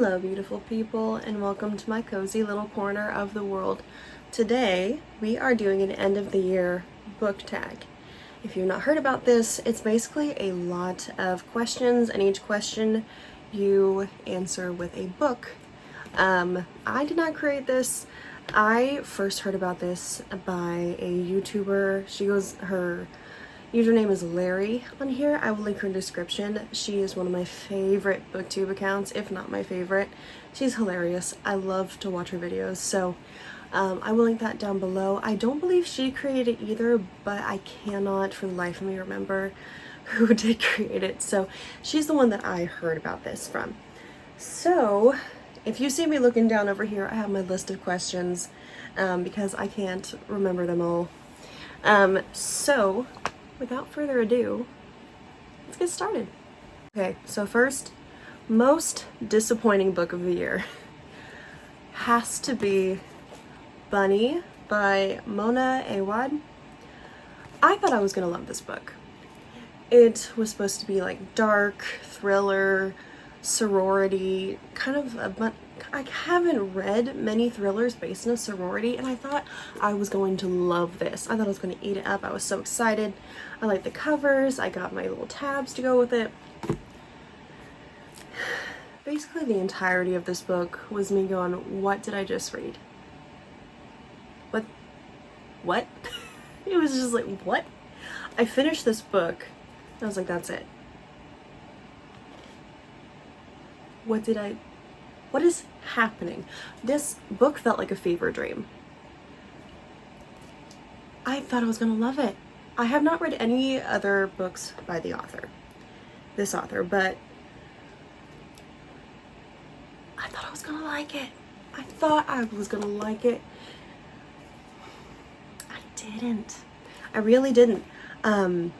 Hello beautiful people, and welcome to my cozy little corner of the world. Today we are doing an end of the year book tag. If you've not heard about this, it's basically a lot of questions, and each question you answer with a book. I did not create this. I first heard about this by a YouTuber. Her username is Larry on here. I will link her in the description. She is one of my favorite booktube accounts, if not my favorite. She's hilarious. I love to watch her videos, so I will link that down below. I don't believe she created it either, but I cannot for the life of me remember who did create it. So she's the one that I heard about this from. So if you see me looking down over here, I have my list of questions because I can't remember them all. So without further ado, let's get started. Okay, so first, most disappointing book of the year has to be Bunny by Mona Awad. I thought I was gonna love this book. It was supposed to be like dark, thriller, sorority, kind of I haven't read many thrillers based in a sorority, and I thought I was going to love this. I thought I was going to eat it up. I was so excited. I liked the covers. I got my little tabs to go with it. Basically, the entirety of this book was me going, what did I just read? What? It was just like, what? I finished this book, and I was like, that's it. What is happening? This book felt like a fever dream. I thought I was gonna love it. I have not read any other books by this author, but I thought I was gonna like it. I thought I was gonna like it. I didn't. I really didn't. I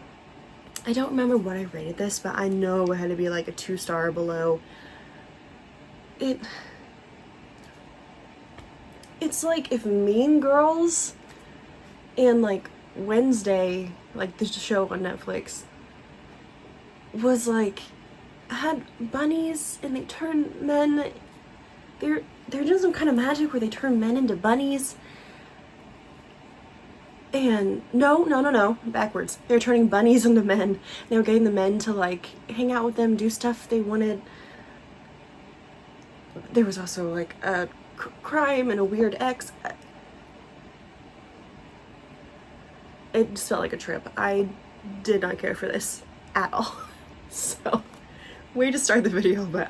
don't remember what I rated this, but I know it had to be like a 2-star or below. It's like if Mean Girls and like Wednesday, like the show on Netflix, was like, had bunnies and they turn men, they're doing some kind of magic where they turn men into bunnies. And no, backwards. They're turning bunnies into men. They were getting the men to like hang out with them, do stuff they wanted. There was also like a crime and a weird ex. It just felt like a trip. I did not care for this at all. So, way to start the video, but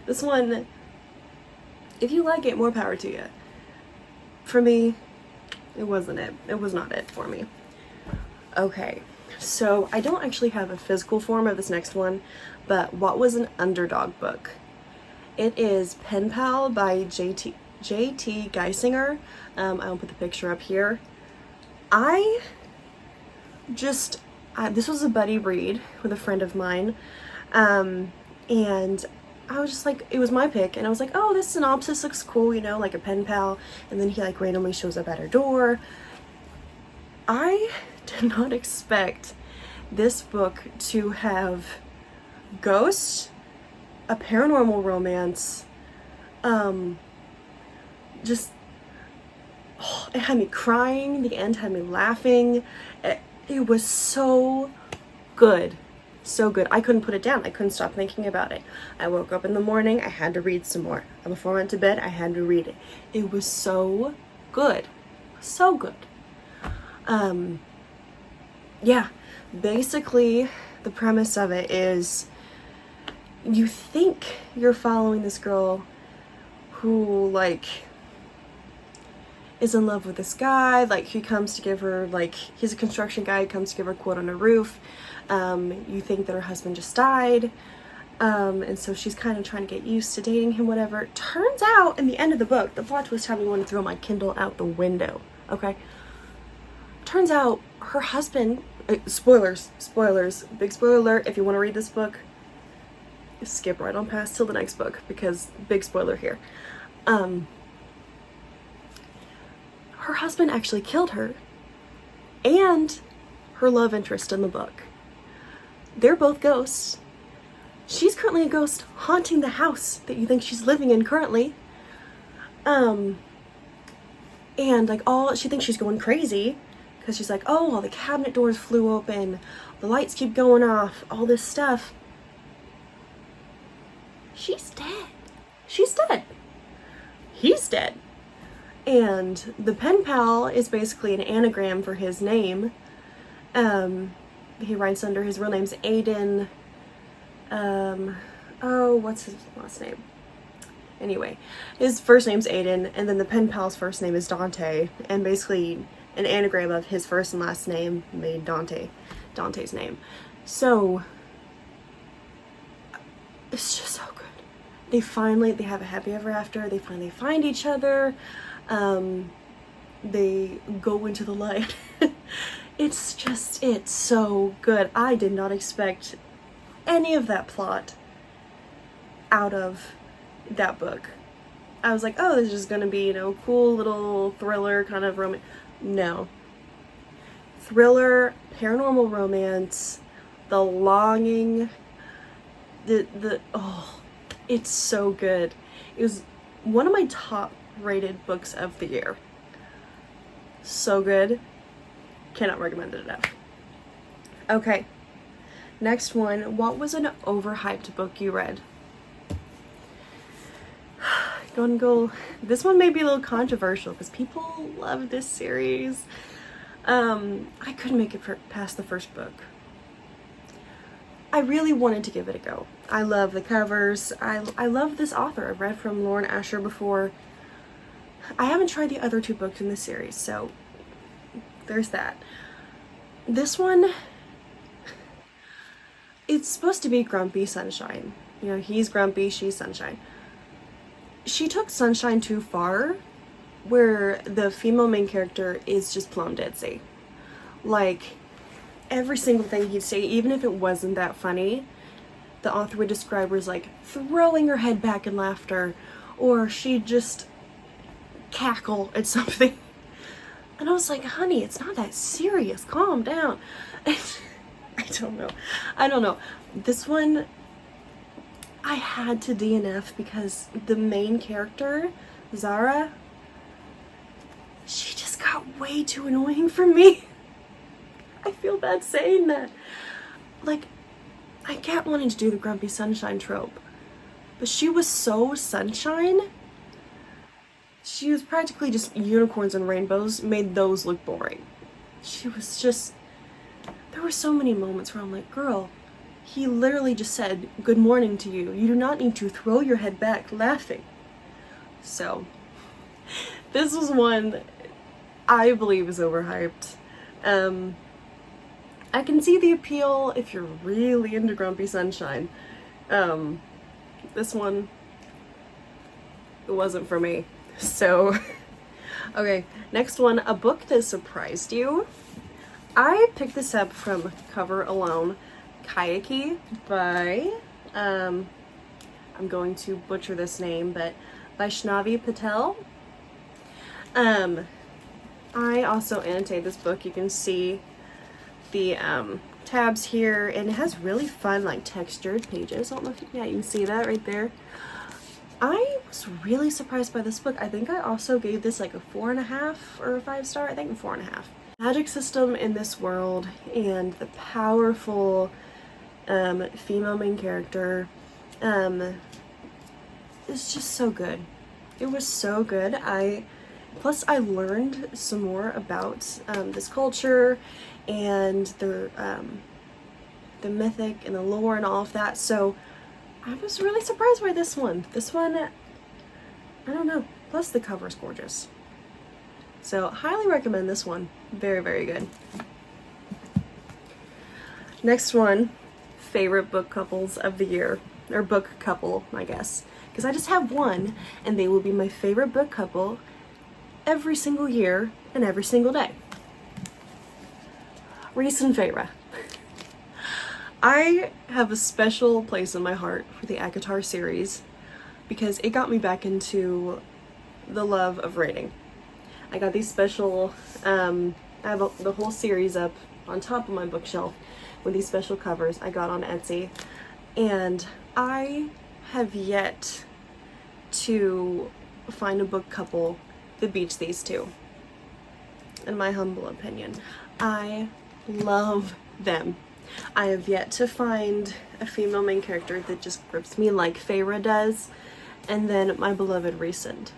this one, if you like it, more power to you. For me, it wasn't it. It was not it for me. Okay, so I don't actually have a physical form of this next one, but what was an underdog book? It is Pen Pal by J.T. Geisinger. I'll put the picture up here. This was a buddy read with a friend of mine, and I was just like, it was my pick, and I was like, oh, this synopsis looks cool, you know, like a pen pal, and then he like randomly shows up at her door. I did not expect this book to have ghosts, a paranormal romance, it had me crying, the end had me laughing. It was so good. So good. I couldn't put it down. I couldn't stop thinking about it. I woke up in the morning, I had to read some more. And before I went to bed, I had to read it. It was so good. So good. Yeah. Basically, the premise of it is you think you're following this girl who like is in love with this guy, like he comes to give her, like, he's a construction guy, he comes to give her a quote on a roof. You think that her husband just died, and so she's kind of trying to get used to dating him, whatever. Turns out in the end of the book, the plot twist had me want to throw my Kindle out the window. Okay, turns out her husband, spoilers, big spoiler alert. If you want to read this book, skip right on past till the next book, because big spoiler here. Her husband actually killed her and her love interest in the book. They're both ghosts, she's currently a ghost haunting the house that you think she's living in currently. And like she thinks she's going crazy because she's like, oh, all the cabinet doors flew open, the lights keep going off, all this stuff. She's dead. She's dead. He's dead. And the pen pal is basically an anagram for his name. He writes under his real name's Aiden. What's his last name? Anyway, his first name's Aiden, and then the pen pal's first name is Dante, and basically an anagram of his first and last name made Dante's name. So it's just so good. They have a happy ever after. They finally find each other. They go into the light. It's so good. I did not expect any of that plot out of that book. I was like, oh, this is just gonna be, cool little thriller kind of romance. No. Thriller, paranormal romance, the longing, it's so good. It was one of my top rated books of the year. So good. Cannot recommend it enough. Okay. Next one. What was an overhyped book you read? This one may be a little controversial because people love this series. I couldn't make it past the first book. I really wanted to give it a go. I love the covers. I love this author. I've read from Lauren Asher before. I haven't tried the other two books in this series, so there's that. This one, it's supposed to be Grumpy Sunshine. He's grumpy, she's Sunshine. She took Sunshine too far, where the female main character is just plumb deadsy. Like, every single thing he'd say, even if it wasn't that funny, the author would describe her as like throwing her head back in laughter, or she'd just cackle at something. And I was like, honey, it's not that serious. Calm down. I don't know. This one, I had to DNF because the main character, Zara, she just got way too annoying for me. I feel bad saying that. Like, I get wanting to do the Grumpy Sunshine trope, but she was so sunshine. She was practically just unicorns and rainbows, made those look boring. She was just, there were so many moments where I'm like, girl, he literally just said good morning to you. You do not need to throw your head back laughing. So, this was one I believe is overhyped. I can see the appeal if you're really into Grumpy Sunshine. This one, it wasn't for me. So, okay, next one, a book that surprised you. I picked this up from Cover Alone, Kayaki by, I'm going to butcher this name, but Vaishnavi Patel. I also annotated this book. You can see the tabs here, and it has really fun, like, textured pages. I don't know if you can see that right there. I was really surprised by this book. I think I also gave this like a 4.5 or a 5-star. I think a 4.5. Magic system in this world and the powerful female main character is just so good. It was so good. Plus I learned some more about this culture and the mythic and the lore and all of that. So I was really surprised by this one. This one, I don't know. Plus the cover's gorgeous. So highly recommend this one. Very, very good. Next one, favorite book couples of the year. Or book couple, I guess. Because I just have one, and they will be my favorite book couple every single year and every single day. Reese and Feyre. I have a special place in my heart for the ACOTAR series because it got me back into the love of reading. I got these special, I have the whole series up on top of my bookshelf with these special covers I got on Etsy. And I have yet to find a book couple that beats these two, in my humble opinion. I love them. I have yet to find a female main character that just grips me like Feyre does. And then my beloved Rhysand.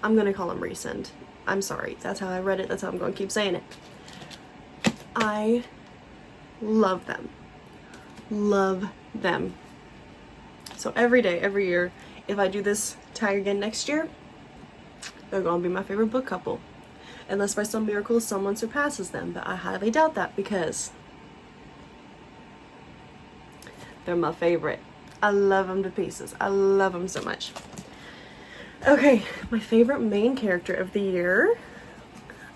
I'm gonna call him Rhysand. I'm sorry, that's how I read it, that's how I'm gonna keep saying it. I love them. Love them. So every day, every year, if I do this tag again next year, they're gonna be my favorite book couple. Unless by some miracle someone surpasses them, but I highly doubt that because they're my favorite. I love them to pieces. I love them so much. Okay, my favorite main character of the year.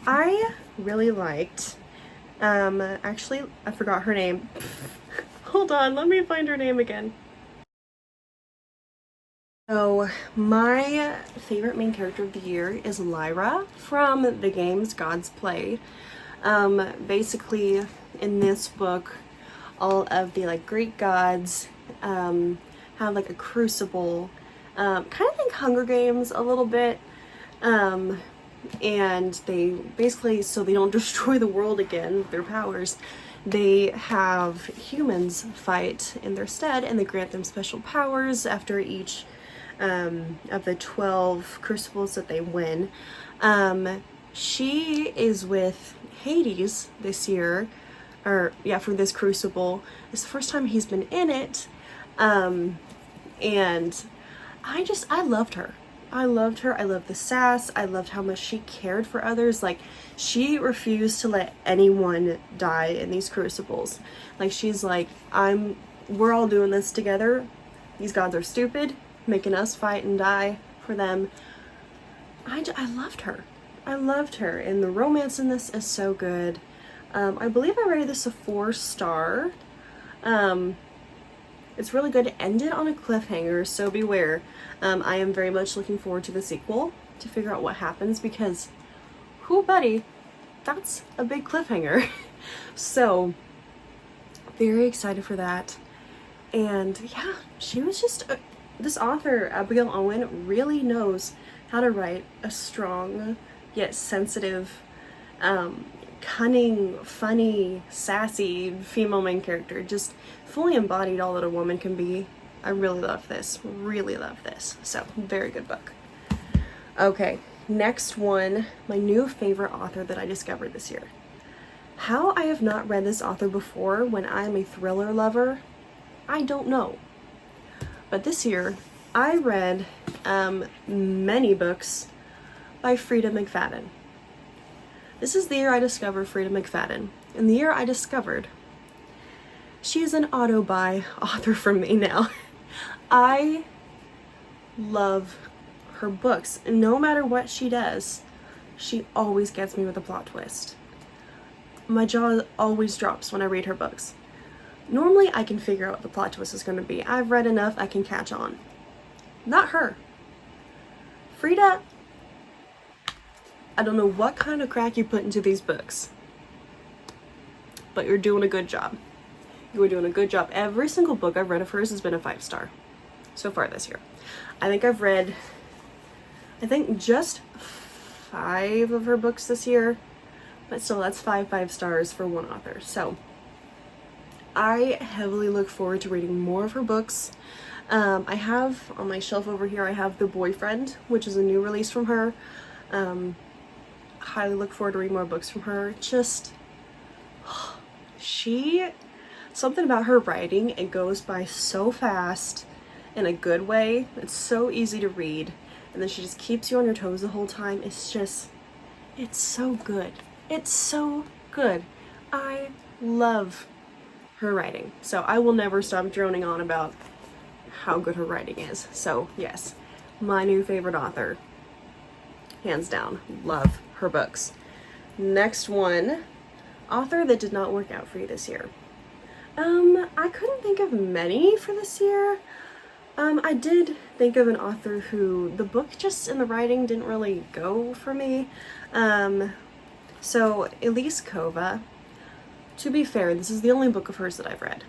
I really liked, actually, I forgot her name. Hold on, let me find her name again. So, my favorite main character of the year is Lyra from the games Gods Play. Basically, in this book, all of the like Greek gods have like a crucible, kind of think Hunger Games a little bit, and they basically, so they don't destroy the world again with their powers, they have humans fight in their stead, and they grant them special powers after each of the 12 crucibles that they win. She is with Hades this year, or yeah, for this crucible. It's the first time he's been in it, and I loved her. I loved her. I loved the sass. I loved how much she cared for others. Like, she refused to let anyone die in these crucibles. Like, she's like, we're all doing this together. These gods are stupid, making us fight and die for them. I loved her. I loved her. And the romance in this is so good. I believe I rated this a 4-star. It's really good. It ended on a cliffhanger, so beware. I am very much looking forward to the sequel to figure out what happens because, whoo buddy, that's a big cliffhanger. So, very excited for that. And yeah, she was just, this author, Abigail Owen, really knows how to write a strong yet sensitive, cunning, funny, sassy female main character. Just fully embodied all that a woman can be. I really love this. Really love this. So, very good book. Okay, next one. My new favorite author that I discovered this year. How I have not read this author before when I am a thriller lover, I don't know. But this year, I read many books by Frida McFadden. This is the year I discovered Frida McFadden, and the year I discovered she is an auto-buy author for me now. I love her books. No matter what she does, she always gets me with a plot twist. My jaw always drops when I read her books. Normally, I can figure out what the plot twist is going to be. I've read enough, I can catch on. Not her. Frida, I don't know what kind of crack you put into these books, but you're doing a good job. You are doing a good job. Every single book I've read of hers has been a 5-star so far this year. I think I've read, just 5 of her books this year, but still, that's 5 stars for one author. So I heavily look forward to reading more of her books. I have on my shelf over here, I have The Boyfriend, which is a new release from her. Highly look forward to reading more books from her. Just, something about her writing, it goes by so fast in a good way. It's so easy to read, and then she just keeps you on your toes the whole time. It's so good. It's so good. I love her writing, so I will never stop droning on about how good her writing is. So yes, my new favorite author, hands down. Love her books. Next one, author that did not work out for you this year. I couldn't think of many for this year. I did think of an author who the book just in the writing didn't really go for me. So Elise Kova, to be fair, this is the only book of hers that I've read.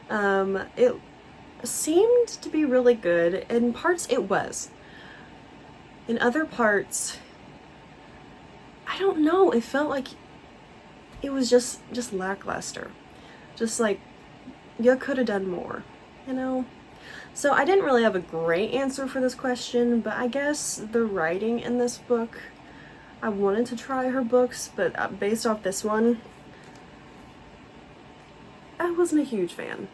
It seemed to be really good. In parts, it was. In other parts, I don't know, it felt like it was just lackluster. Just like, you could have done more, you know? So I didn't really have a great answer for this question, but I guess the writing in this book, I wanted to try her books, but based off this one, I wasn't a huge fan.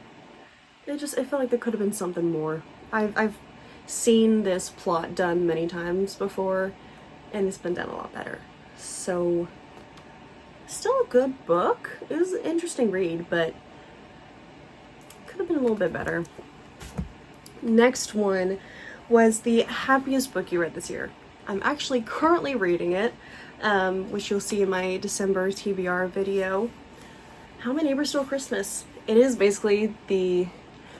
It felt like there could have been something more. I've seen this plot done many times before, and it's been done a lot better. So, still a good book. It was an interesting read, but could have been a little bit better. Next one was the happiest book you read this year. I'm actually currently reading it, which you'll see in my December TBR video. How My Neighbor Stole Christmas. It is basically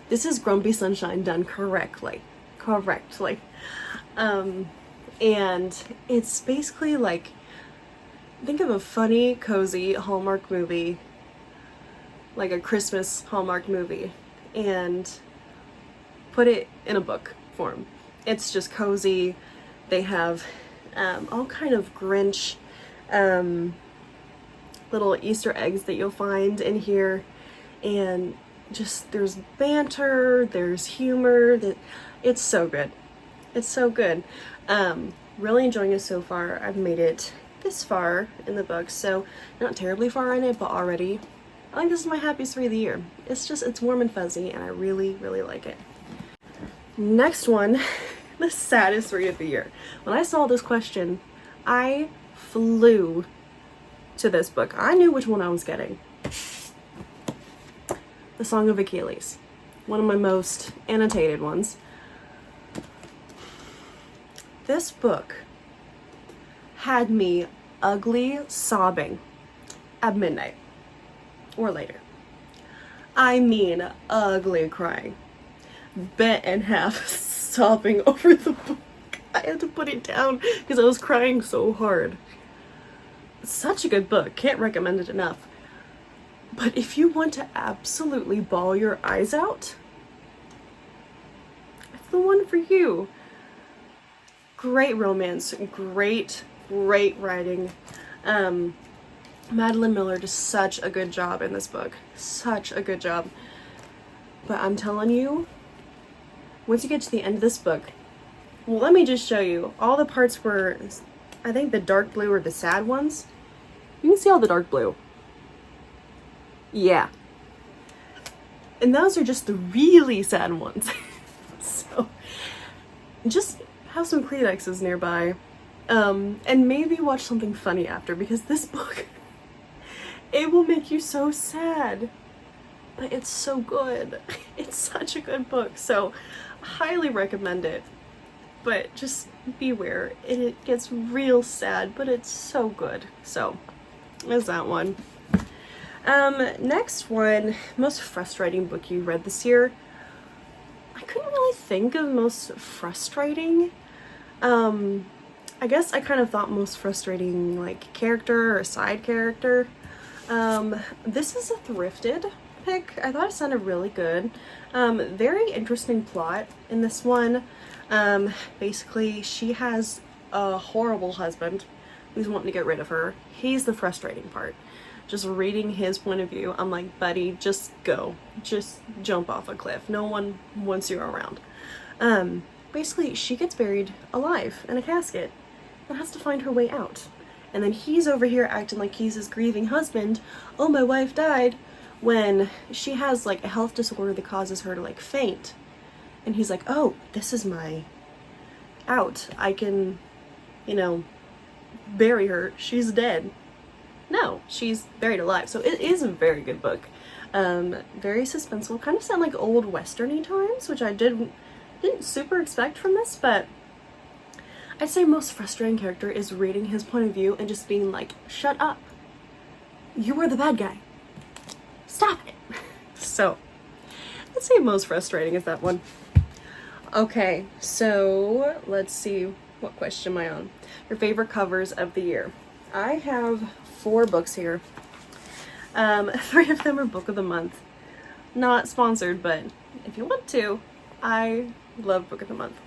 this is Grumpy Sunshine done correctly. And it's basically like, think of a funny, cozy Hallmark movie, like a Christmas Hallmark movie, and put it in a book form. It's just cozy. They have all kind of Grinch little Easter eggs that you'll find in here, and just there's banter, there's humor. It's so good. It's so good. Really enjoying it so far. I've made it this far in the book, so not terribly far in it, but already I think this is my happiest read of the year. It's warm and fuzzy, and I really, really like it. Next one, the saddest read of the year. When I saw this question, I flew to this book. I knew which one I was getting. The Song of Achilles. One of my most annotated ones. This book had me ugly sobbing at midnight or later. I mean, ugly crying. Bent in half, sobbing over the book. I had to put it down because I was crying so hard. Such a good book. Can't recommend it enough. But if you want to absolutely bawl your eyes out, it's the one for you. Great romance, great writing. Madeline Miller does such a good job in this book. Such a good job. But I'm telling you, once you get to the end of this book, well, let me just show you. All the parts where, I think the dark blue are the sad ones. You can see all the dark blue. Yeah. And those are just the really sad ones. So, just have some Kleenexes nearby. And maybe watch something funny after, because this book, it will make you so sad. But it's so good. It's such a good book. So, highly recommend it. But just beware. It gets real sad, but it's so good. So, there's that one. Next one, most frustrating book you read this year. I couldn't really think of most frustrating. I guess I kind of thought most frustrating, like, character or side character. This is a thrifted pick. I thought it sounded really good. Very interesting plot in this one. Basically, she has a horrible husband who's wanting to get rid of her. He's the frustrating part. Just reading his point of view, I'm like, buddy, just go. Just jump off a cliff. No one wants you around. Basically, she gets buried alive in a casket and has to find her way out. And then he's over here acting like he's his grieving husband. Oh, my wife died. When she has, like, a health disorder that causes her to, like, faint. And he's like, oh, this is my out. I can, you know, bury her. She's dead. No, she's buried alive. So it is a very good book. Very suspenseful. Kind of sound like old western-y times, which I didn't super expect from this, but I'd say most frustrating character is reading his point of view and just being like, shut up. You were the bad guy. Stop it. So, I'd say most frustrating is that one. Okay, so let's see, what question am I on? Your favorite covers of the year. I have 4 books here. 3 of them are book of the month. Not sponsored, but if you want to, I love Book of the Month.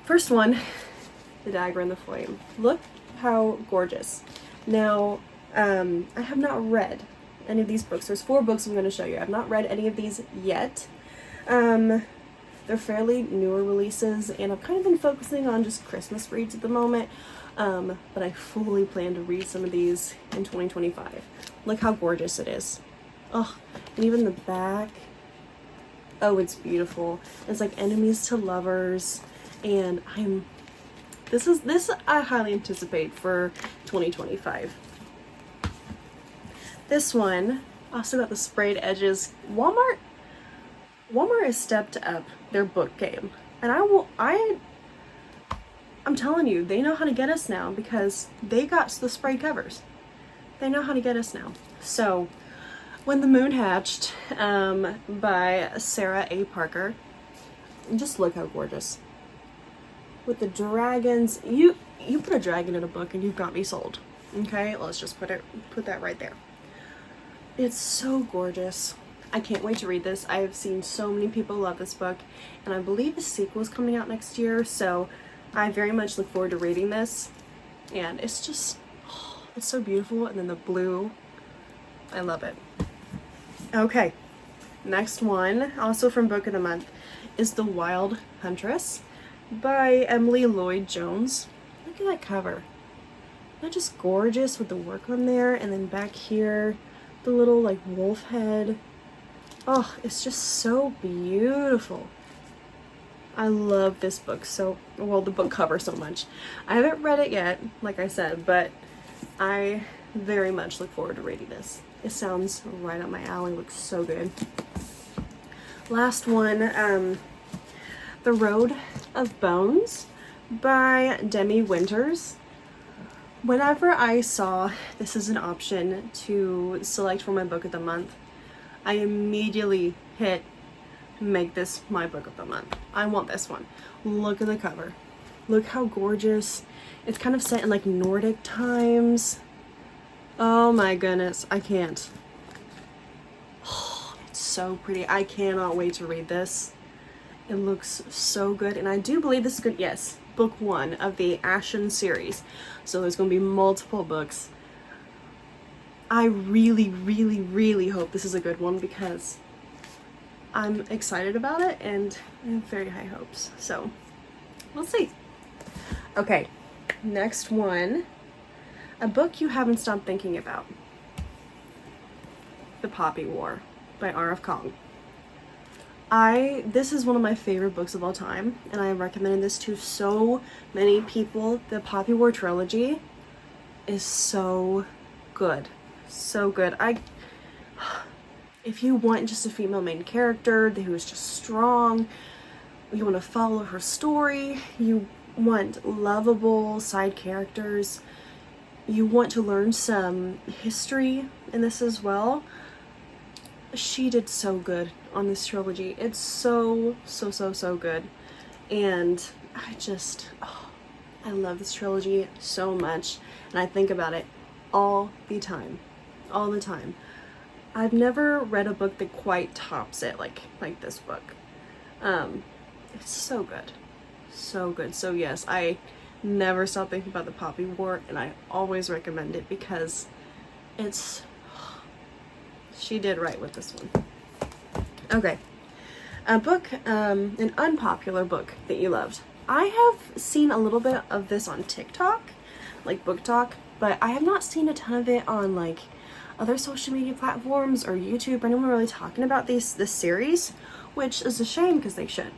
First one, The Dagger and the Flame. Look how gorgeous. Now, I have not read any of these books. There's 4 books I'm going to show you. I've not read any of these yet. They're fairly newer releases, and I've kind of been focusing on just Christmas reads at the moment. But I fully plan to read some of these in 2025. Look how gorgeous it is. Oh, and even the back. Oh, it's beautiful. It's like enemies to lovers, and this I highly anticipate for 2025. This one also got the sprayed edges. Walmart has stepped up their book game, and I'm telling you, they know how to get us now because they got the sprayed covers. They know how to get us now. So, When the Moon Hatched by Sarah A. Parker. Just look how gorgeous. With the dragons, you put a dragon in a book and you've got me sold. Okay, let's just put that right there. It's so gorgeous. I can't wait to read this. I have seen so many people love this book, and I believe the sequel is coming out next year, so I very much look forward to reading this. And it's just, it's so beautiful, and then the blue, I love it. Okay, next one, also from Book of the Month, is The Wild Huntress by Emily Lloyd Jones. Look at that cover. Not just gorgeous with the work on there, and then back here, the little like wolf head. Oh, it's just so beautiful. I love this book the book cover so much. I haven't read it yet, like I said, but I very much look forward to reading this. It sounds right up my alley, looks so good. Last one, The Road of Bones by Demi Winters. Whenever I saw this as an option to select for my book of the month, I immediately hit make this my book of the month. I want this one. Look at the cover. Look how gorgeous. It's kind of set in like Nordic times. Oh my goodness, I can't. Oh, it's so pretty. I cannot wait to read this. It looks so good, and I do believe this is good. Yes, book 1 of the Ashen series. So there's going to be multiple books. I really, really, really hope this is a good one because I'm excited about it and I have very high hopes. So we'll see. Okay, next one. A book you haven't stopped thinking about. The Poppy War by R.F. Kong. This is one of my favorite books of all time, and I have recommended this to so many people. The Poppy War trilogy is so good. So good. If you want just a female main character who is just strong, you want to follow her story, you want lovable side characters, you want to learn some history in this as well, she did so good on this trilogy. It's so good. And I love this trilogy so much, and I think about it all the time. I've never read a book that quite tops it like this book. It's so good. So yes, I never stop thinking about the Poppy War, and I always recommend it because she did right with this one. Okay, a book, an unpopular book that you loved. I have seen a little bit of this on TikTok, like Book Talk, but I have not seen a ton of it on like other social media platforms or YouTube or anyone really talking about this series, which is a shame because they should.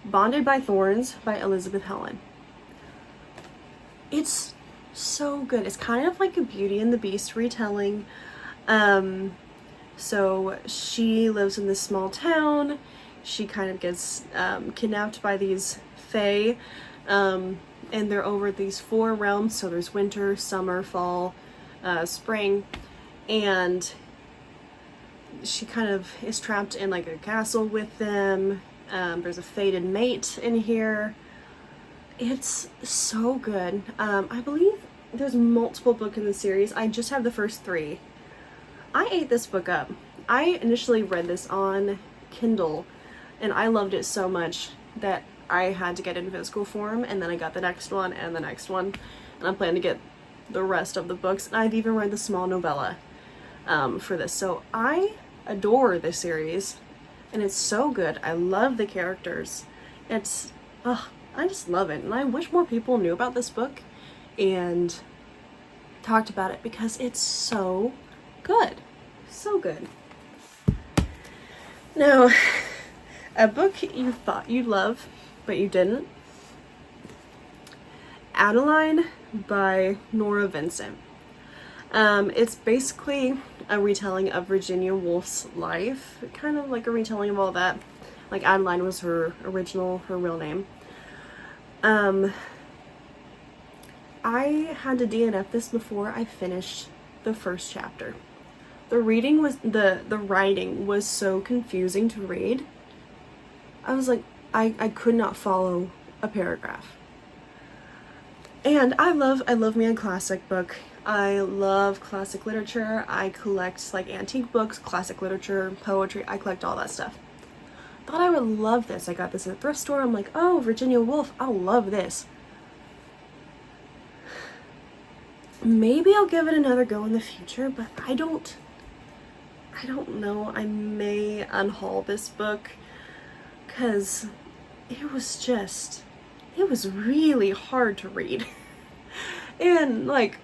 Bonded by Thorns by Elizabeth Helen. It's so good. It's kind of like a Beauty and the Beast retelling. So she lives in this small town. She kind of gets kidnapped by these fae, and they're over these 4 realms. So there's winter, summer, fall, spring, and she kind of is trapped in like a castle with them. There's a fated mate in here. It's so good. I believe there's multiple books in the series. I just have the first 3. I ate this book up I initially read this on Kindle, and I loved it so much that I had to get it in physical form, and then I got the next one and the next one, and I plan to get the rest of the books. And I've even read the small novella for this. So I adore this series, and it's so good. I love the characters. It's, I just love it, and I wish more people knew about this book and talked about it because it's so good. So good. Now, a book you thought you'd love, but you didn't. Adeline by Nora Vincent. It's basically a retelling of Virginia Woolf's life, kind of like a retelling of all that. Like, Adeline was her real name. I had to DNF this before I finished the first chapter. The writing was so confusing to read. I was like, I could not follow a paragraph. And I love me a classic book. I love classic literature. I collect like antique books, classic literature, poetry. I collect all that stuff. Thought I would love this. I got this at a thrift store. I'm like, oh, Virginia Woolf, I'll love this. Maybe I'll give it another go in the future, but I don't know. I may unhaul this book because it was really hard to read. And like,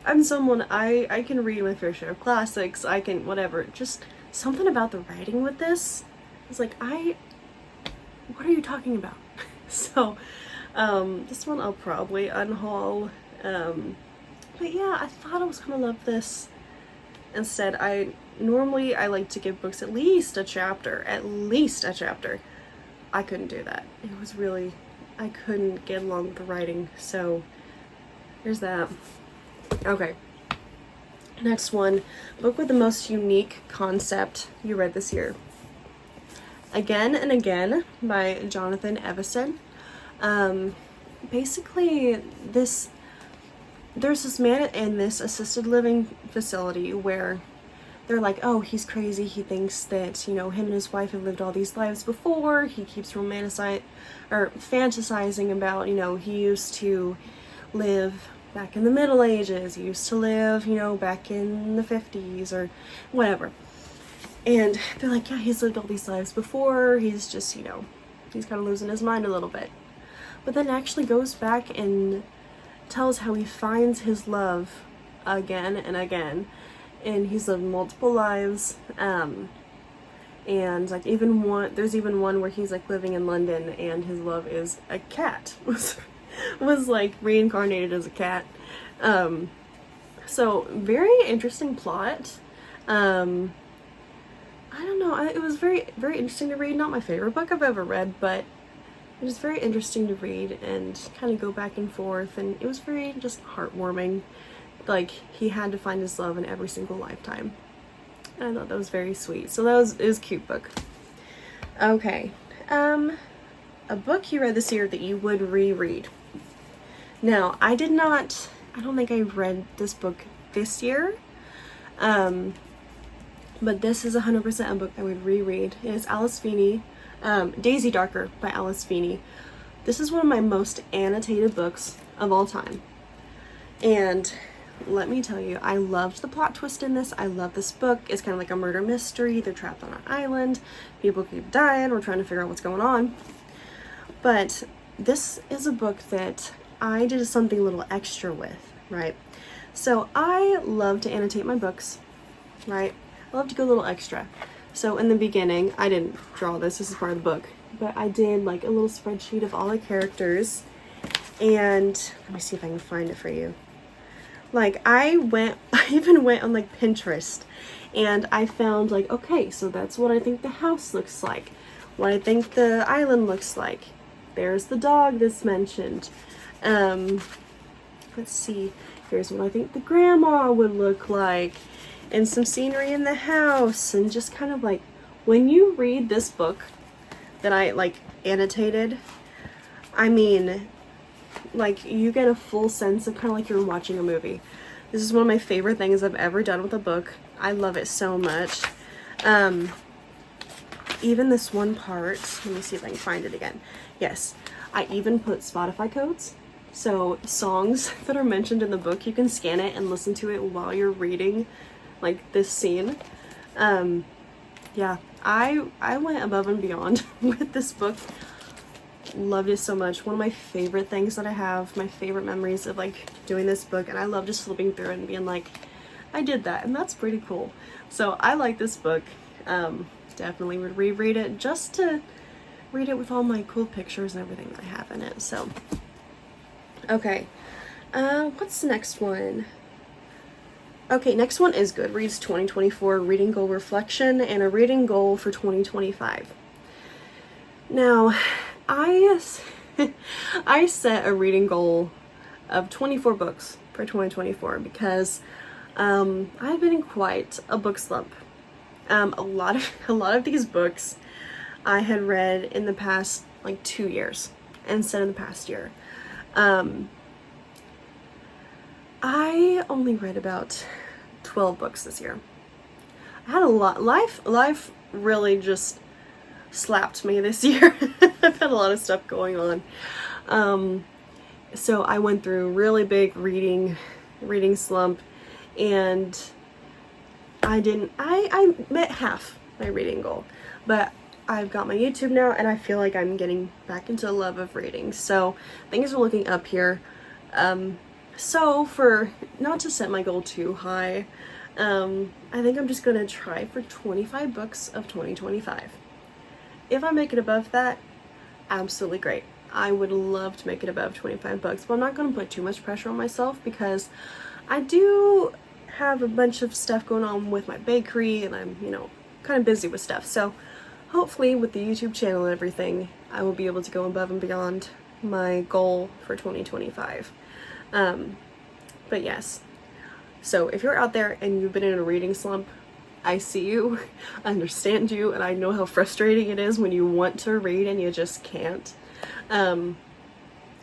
I'm someone, I can read my fair share of classics, I can whatever, just something about the writing with this is like, what are you talking about? So this one I'll probably unhaul. But yeah, I thought I was gonna love this. Instead, I like to give books at least a chapter. I couldn't do that. It was really, I couldn't get along with the writing, so there's that. Okay. Next one, book with the most unique concept you read this year. Again and Again by Jonathan Evison. Basically, there's this man in this assisted living facility where they're like, oh, he's crazy. He thinks that, him and his wife have lived all these lives before. He keeps fantasizing about, he used to live back in the Middle Ages. He used to live, back in the 50s or whatever. And they're like, yeah, he's lived all these lives before. He's just, he's kind of losing his mind a little bit. But then actually goes back and tells how he finds his love again and again, and he's lived multiple lives, and like there's even one where he's like living in London and his love is a cat. was like reincarnated as a cat. So very interesting plot. I don't know, it was very, very interesting to read. Not my favorite book I've ever read, but it was very interesting to read and kind of go back and forth, and it was very just heartwarming. Like, he had to find his love in every single lifetime. And I thought that was very sweet. So it was a cute book. Okay. A book you read this year that you would reread. Now, I don't think I read this book this year. But this is 100% a book I would reread. It is Alice Feeney. Daisy Darker by Alice Feeney. This is one of my most annotated books of all time. And let me tell you, I loved the plot twist in this. I love this book. It's kind of like a murder mystery. They're trapped on an island. People keep dying. We're trying to figure out what's going on. But this is a book that I did something a little extra with, right? So I love to annotate my books, right? I love to go a little extra. So in the beginning, I didn't draw this is part of the book, but I did like a little spreadsheet of all the characters, and let me see if I can find it for you. Like, I even went on like Pinterest, and I found like, okay, so that's what I think the house looks like, what I think the island looks like. There's the dog that's mentioned. Let's see, here's what I think the grandma would look like, and some scenery in the house, and just kind of like, when you read this book that I like annotated, I mean, like, you get a full sense of kind of like you're watching a movie. This is one of my favorite things I've ever done with a book. I love it so much. Even this one part, let me see if I can find it again. Yes, I even put Spotify codes. So songs that are mentioned in the book, you can scan it and listen to it while you're reading like this scene. Yeah, I went above and beyond with this book. Loved it so much. One of my favorite things that I have, my favorite memories of like doing this book, and I love just flipping through it and being like, I did that, and that's pretty cool. So I like this book. Definitely would reread it just to read it with all my cool pictures and everything that I have in it. So okay, what's the next one? Okay, next one is Goodreads 2024 Reading Goal Reflection and a Reading Goal for 2025. Now, I set a reading goal of 24 books for 2024 because I've been in quite a book slump. A lot of these books I had read in the past like 2 years instead of the past year. I only read about 12 books this year. I had a lot. Life really just slapped me this year. I've had a lot of stuff going on. So I went through really big reading slump, and I met half my reading goal, but I've got my YouTube now and I feel like I'm getting back into the love of reading. So things are looking up here. So for not to set my goal too high, I think I'm just gonna try for 25 books of 2025. If I make it above that, absolutely great. I would love to make it above 25 books, but I'm not gonna put too much pressure on myself because I do have a bunch of stuff going on with my bakery and I'm, kind of busy with stuff. So hopefully with the YouTube channel and everything, I will be able to go above and beyond my goal for 2025. But yes, so if you're out there and you've been in a reading slump, I see you, I understand you, and I know how frustrating it is when you want to read and you just can't.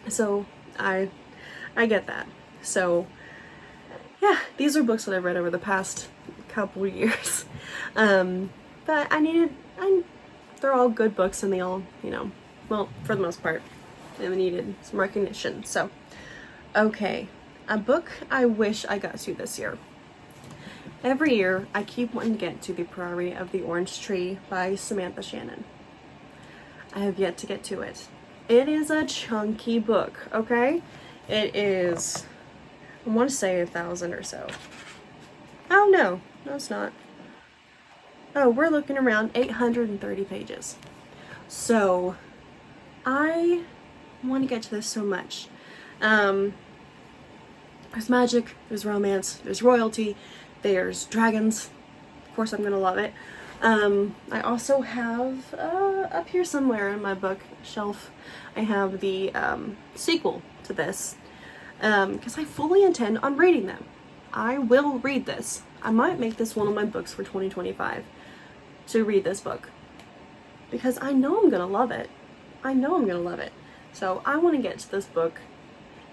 So I get that. So yeah, these are books that I've read over the past couple years. But they're all good books and they all, well, for the most part, they needed some recognition. So, okay, a book I wish I got to this year. Every year, I keep wanting to get to The Priory of the Orange Tree by Samantha Shannon. I have yet to get to it. It is a chunky book, okay? It is, I want to say 1,000 or so. Oh, no, it's not. Oh, we're looking around 830 pages. So, I want to get to this so much. There's magic, there's romance, there's royalty, there's dragons. Of course, I'm gonna love it. I also have, up here somewhere in my bookshelf, I have the sequel to this, because I fully intend on reading them. I will read this. I might make this one of my books for 2025, to read this book, because I know I'm gonna love it. So I want to get to this book.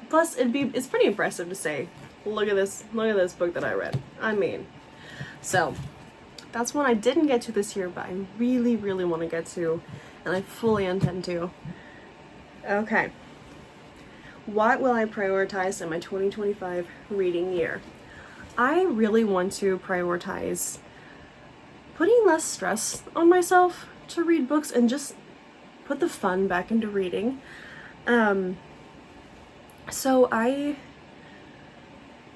Plus, it's pretty impressive to say, look at this book that I read. So that's one I didn't get to this year, but I really, really want to get to, and I fully intend to. Okay. What will I prioritize in my 2025 reading year? I really want to prioritize putting less stress on myself to read books and just put the fun back into reading. So I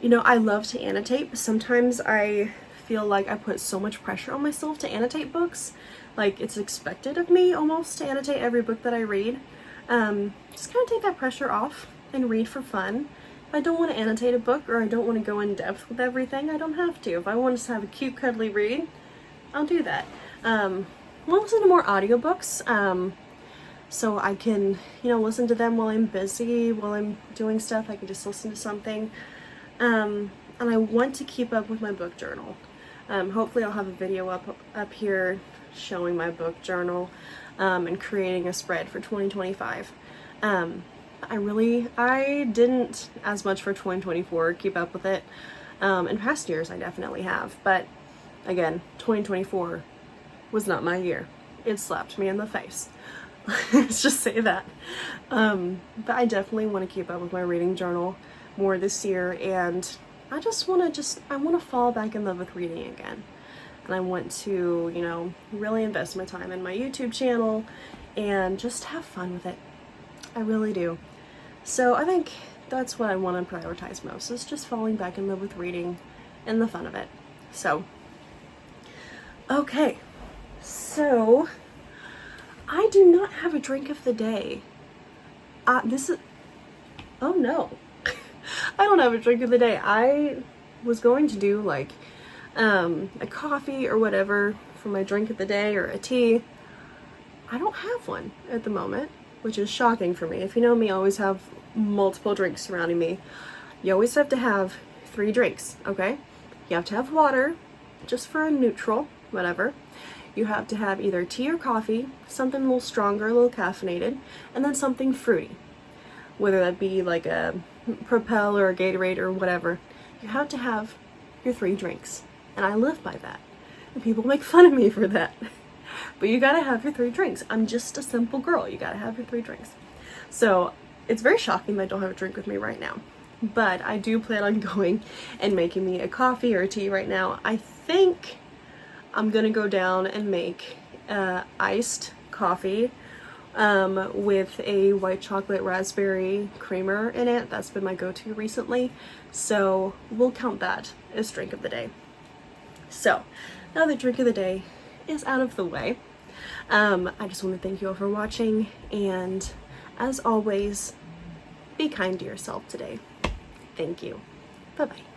love to annotate, but sometimes I feel like I put so much pressure on myself to annotate books. Like, it's expected of me almost to annotate every book that I read. Just kind of take that pressure off and read for fun. If I don't want to annotate a book or I don't want to go in depth with everything, I don't have to. If I want to have a cute, cuddly read, I'll do that. I'll listen to more audiobooks. So I can, listen to them while I'm busy, while I'm doing stuff. I can just listen to something. And I want to keep up with my book journal. Hopefully I'll have a video up here showing my book journal, and creating a spread for 2025. I didn't as much for 2024 keep up with it. In past years I definitely have, but again, 2024, was not my year. It slapped me in the face. Let's just say that. But I definitely want to keep up with my reading journal more this year, and I want to fall back in love with reading again. And I want to, you know, really invest my time in my YouTube channel and just have fun with it. I really do. So I think that's what I want to prioritize most, is just falling back in love with reading and the fun of it. So, okay. So, I do not have a drink of the day. Oh no. I don't have a drink of the day. I was going to do like a coffee or whatever for my drink of the day, or a tea. I don't have one at the moment, which is shocking for me. If you know me, I always have multiple drinks surrounding me. You always have to have 3 drinks, okay? You have to have water, just for a neutral, whatever. You have to have either tea or coffee, something a little stronger, a little caffeinated, and then something fruity. Whether that be like a Propel or a Gatorade or whatever. You have to have your 3 drinks. And I live by that. And people make fun of me for that. But you gotta have your 3 drinks. I'm just a simple girl. You gotta have your 3 drinks. So it's very shocking that I don't have a drink with me right now. But I do plan on going and making me a coffee or a tea right now. I think I'm gonna go down and make iced coffee with a white chocolate raspberry creamer in it. That's been my go-to recently. So we'll count that as drink of the day. So now the drink of the day is out of the way. I just want to thank you all for watching, and as always, be kind to yourself today. Thank you. Bye-bye.